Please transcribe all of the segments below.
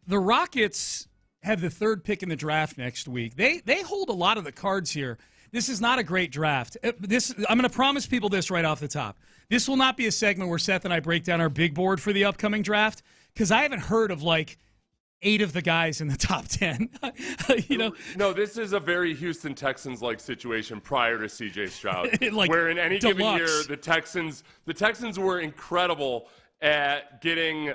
the Rockets have the third pick in the draft next week. They hold a lot of the cards here. This is not a great draft. I'm going to promise people this right off the top. This will not be a segment where Seth and I break down our big board for the upcoming draft, because I haven't heard of, like, 8 of the guys in the top 10. No, this is a very Houston Texans-like situation prior to C.J. Stroud, like where in any given deluxe. year the Texans were incredible at getting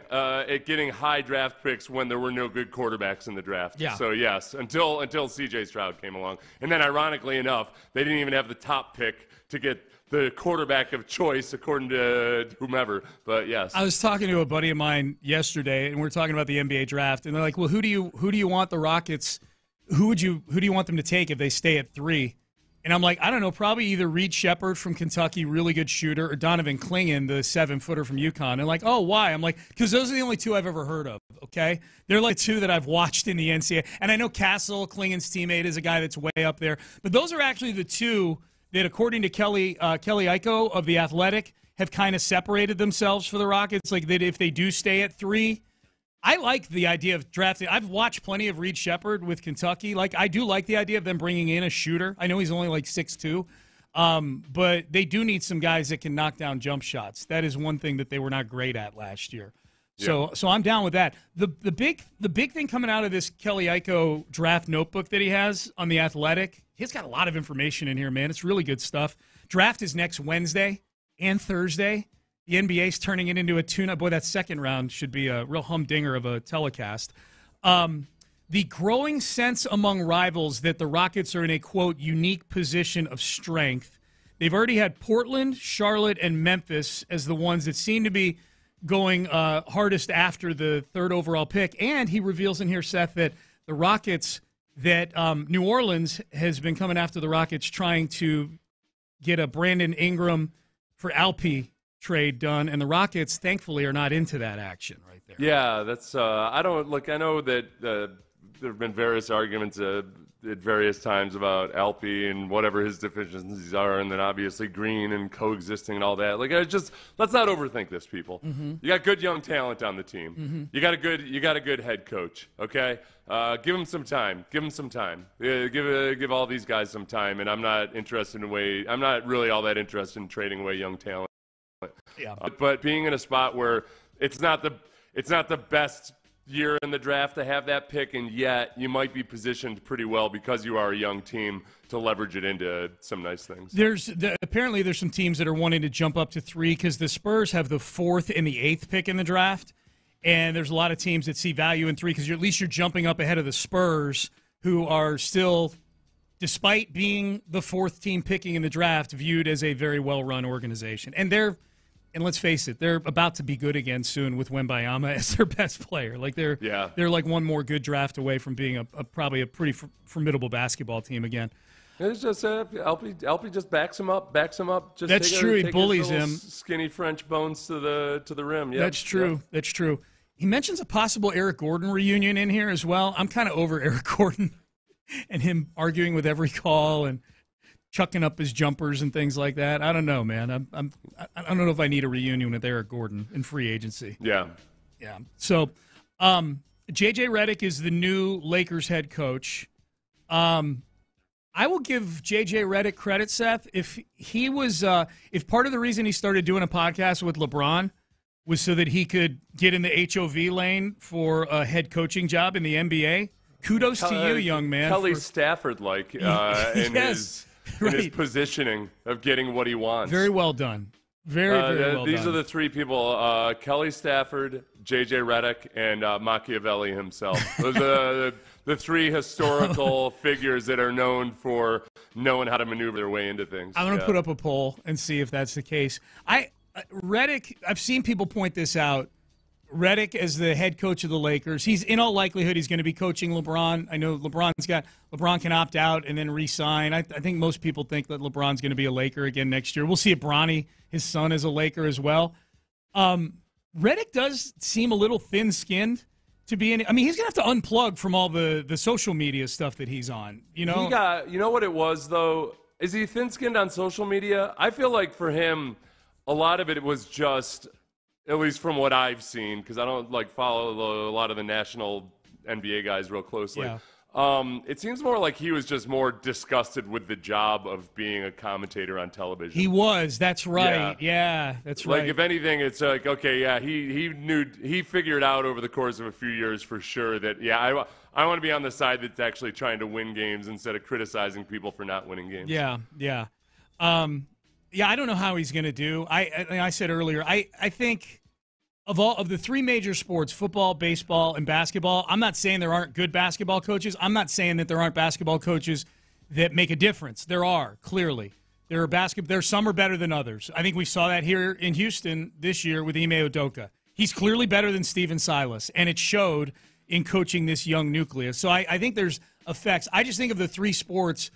high draft picks when there were no good quarterbacks in the draft. Yeah. So yes, until C.J. Stroud came along, and then ironically enough, they didn't even have the top pick to get the quarterback of choice according to whomever. But yes, I was talking to a buddy of mine yesterday, and we were talking about the NBA draft, and they're like, "Well, who do you want the Rockets? Who do you want them to take if they stay at 3?" And I'm like, I don't know, probably either Reed Shepherd from Kentucky, really good shooter, or Donovan Clingan, the 7-footer from UConn. And like, oh, why? I'm like, because those are the only 2 I've ever heard of, okay? They're like 2 that I've watched in the NCAA. And I know Castle, Clingan's teammate, is a guy that's way up there. But those are actually the 2 that, according to Kelly Iko of The Athletic, have kind of separated themselves for the Rockets. Like, that if they do stay at 3, I like the idea of drafting. I've watched plenty of Reed Shepherd with Kentucky. Like, I do like the idea of them bringing in a shooter. I know he's only like 6'2", but they do need some guys that can knock down jump shots. That is one thing that they were not great at last year. So I'm down with that. The big thing coming out of this Kelly Iko draft notebook that he has on The Athletic, he's got a lot of information in here, man. It's really good stuff. Draft is next Wednesday and Thursday. The NBA's turning it into a tune-up. Boy, that second round should be a real humdinger of a telecast. The growing sense among rivals that the Rockets are in a, quote, unique position of strength. They've already had Portland, Charlotte, and Memphis as the ones that seem to be going hardest after the 3rd overall pick. And he reveals in here, Seth, that the Rockets, that New Orleans has been coming after the Rockets trying to get a Brandon Ingram for Alpe trade done, and the Rockets, thankfully, are not into that action right there. Yeah, that's I know that there have been various arguments at various times about Alpe and whatever his deficiencies are, and then obviously Green and coexisting and all that. Like, let's not overthink this, people. Mm-hmm. You got good young talent on the team. Mm-hmm. You got a good head coach. Okay, give him some time. Give him some time. Give all these guys some time. And I'm not really all that interested in trading away young talent. Yeah. But being in a spot where it's not the best year in the draft to have that pick, and yet you might be positioned pretty well because you are a young team to leverage it into some nice things. Apparently there's some teams that are wanting to jump up to 3 because the Spurs have the 4th and the 8th pick in the draft, and there's a lot of teams that see value in 3 because at least you're jumping up ahead of the Spurs, who are still, despite being the 4th team picking in the draft, viewed as a very well-run organization. And let's face it, they're about to be good again soon with Wembayama as their best player. Like they're like one more good draft away from being probably a pretty formidable basketball team again. It's just Alpe just backs him up. Just That's true. He bullies him. Skinny French bones to the rim. Yep. That's true. Yep. That's true. He mentions a possible Eric Gordon reunion in here as well. I'm kind of over Eric Gordon and him arguing with every call and chucking up his jumpers and things like that. I don't know, man. I don't know if I need a reunion with Eric Gordon in free agency. Yeah. So, J.J. Redick is the new Lakers head coach. I will give J.J. Redick credit, Seth. If he was, if part of the reason he started doing a podcast with LeBron was so that he could get in the HOV lane for a head coaching job in the NBA, kudos to you, young man. Kelly Stafford-like in his positioning of getting what he wants. Very well done. Very well done. These are the 3 people, Kelly Stafford, J.J. Redick, and Machiavelli himself. Those are the 3 historical figures that are known for knowing how to maneuver their way into things. I'm going to put up a poll and see if that's the case. Redick, I've seen people point this out. Redick as the head coach of the Lakers, he's in all likelihood he's going to be coaching LeBron. I know LeBron can opt out and then re-sign. I think most people think that LeBron's going to be a Laker again next year. We'll see if Bronny, his son, is a Laker as well. Redick does seem a little thin-skinned to be in. I mean, he's going to have to unplug from all the social media stuff that he's on. You know, you know what it was though? Is he thin-skinned on social media? I feel like for him, a lot of it was just, at least from what I've seen, because I don't follow a lot of the national NBA guys real closely. Yeah. It seems more like he was just more disgusted with the job of being a commentator on television. He was. That's right. Yeah, that's right. Like, if anything, it's like, okay, yeah, he figured out over the course of a few years for sure that, yeah, I want to be on the side that's actually trying to win games instead of criticizing people for not winning games. Yeah. I don't know how he's going to do. I said earlier, I think of the three major sports, football, baseball, and basketball, I'm not saying there aren't good basketball coaches. I'm not saying that there aren't basketball coaches that make a difference. There are, clearly. There's some are better than others. I think we saw that here in Houston this year with Ime Udoka. He's clearly better than Steven Silas, and it showed in coaching this young nucleus. So I think there's effects. I just think of the three sports,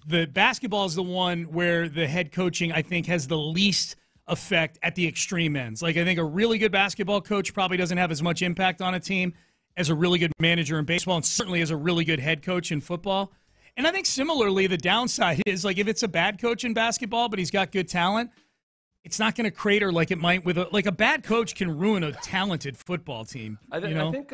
the basketball is the one where the head coaching, I think, has the least effect at the extreme ends. Like, I think a really good basketball coach probably doesn't have as much impact on a team as a really good manager in baseball, and certainly as a really good head coach in football. And I think similarly, the downside is, like, if it's a bad coach in basketball, but he's got good talent, it's not going to crater like it might with a bad coach can ruin a talented football team. I think